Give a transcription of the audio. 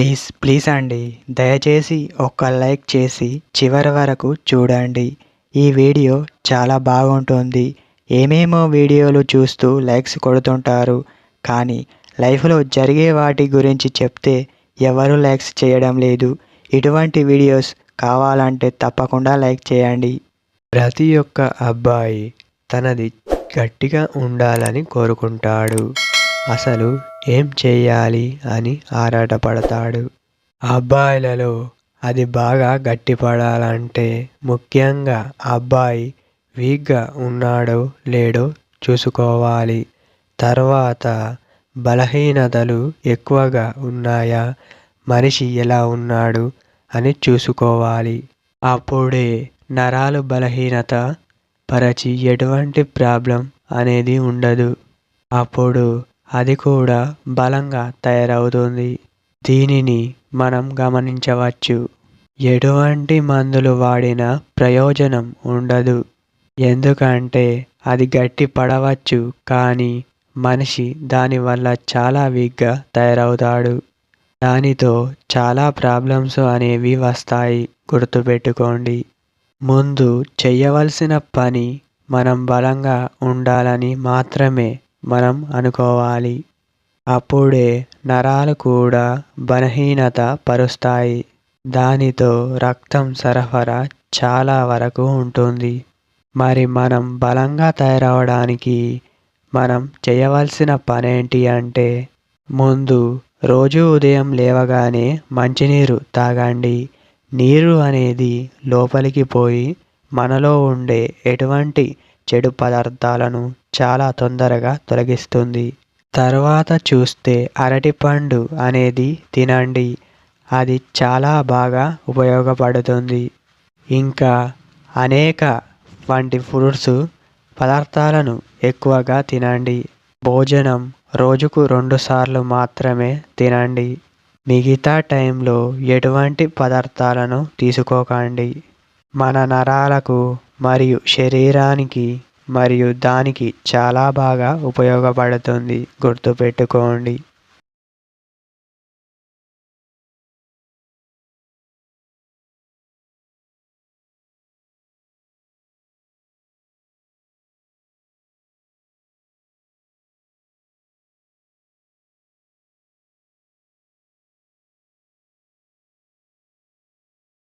Please please అండి, దయచేసి ఒక్క లైక్ చేసి చివరి వరకు చూడండి. ఈ వీడియో చాలా బాగుంటుంది. ఏమేమో వీడియోలు చూస్తూ లైక్స్ కొడుతుంటారు, కానీ లైఫ్లో జరిగే వాటి గురించి చెప్తే ఎవరు లైక్స్ చేయడం లేదు. ఇటువంటి వీడియోస్ కావాలంటే తప్పకుండా లైక్ చేయండి. ప్రతి ఒక్క అబ్బాయి తనది గట్టిగా ఉండాలని కోరుకుంటాడు. అసలు ఏం చెయ్యాలి అని ఆరాటపడతాడు. అబ్బాయిలలో అది బాగా గట్టిపడాలంటే ముఖ్యంగా అబ్బాయి వీక్గా ఉన్నాడో లేడో చూసుకోవాలి. తర్వాత బలహీనతలు ఎక్కువగా ఉన్నాయా, మనిషి ఎలా ఉన్నాడు అని చూసుకోవాలి. అప్పుడే నరాలు బలహీనత పరచి ఎటువంటి ప్రాబ్లం అనేది ఉండదు. అప్పుడు అది కూడా బలంగా తయారవుతుంది. దీనిని మనం గమనించవచ్చు. ఎటువంటి మందులు వాడినా ప్రయోజనం ఉండదు. ఎందుకంటే అది గట్టి పడవచ్చు, కానీ మనిషి దానివల్ల చాలా వీక్గా తయారవుతాడు. దానితో చాలా ప్రాబ్లమ్స్ అనేవి వస్తాయి. గుర్తుపెట్టుకోండి. ముందు చేయవలసిన పని మనం బలంగా ఉండాలని మాత్రమే మనం అనుకోవాలి. అప్పుడే నరాలు కూడా బలహీనత పరుస్తాయి. దానితో రక్తం సరఫరా చాలా వరకు ఉంటుంది. మరి మనం బలంగా తయారవడానికి మనం చేయవలసిన పనేంటి అంటే, ముందు రోజు ఉదయం లేవగానే మంచినీరు తాగండి. నీరు అనేది లోపలికి పోయి మనలో ఉండే ఎటువంటి చెడు పదార్థాలను చాలా తొందరగా తొలగిస్తుంది. తర్వాత చూస్తే అరటిపండు అనేది తినండి. అది చాలా బాగా ఉపయోగపడుతుంది. ఇంకా అనేక వంటి ఫ్రూట్స్ పదార్థాలను ఎక్కువగా తినండి. భోజనం రోజుకు 2 సార్లు మాత్రమే తినండి. మిగతా టైంలో ఎటువంటి పదార్థాలను తీసుకోకండి. మన నరాలకు మరియు శరీరానికి మరియు దానికి చాలా బాగా ఉపయోగపడుతుంది. గుర్తుపెట్టుకోండి.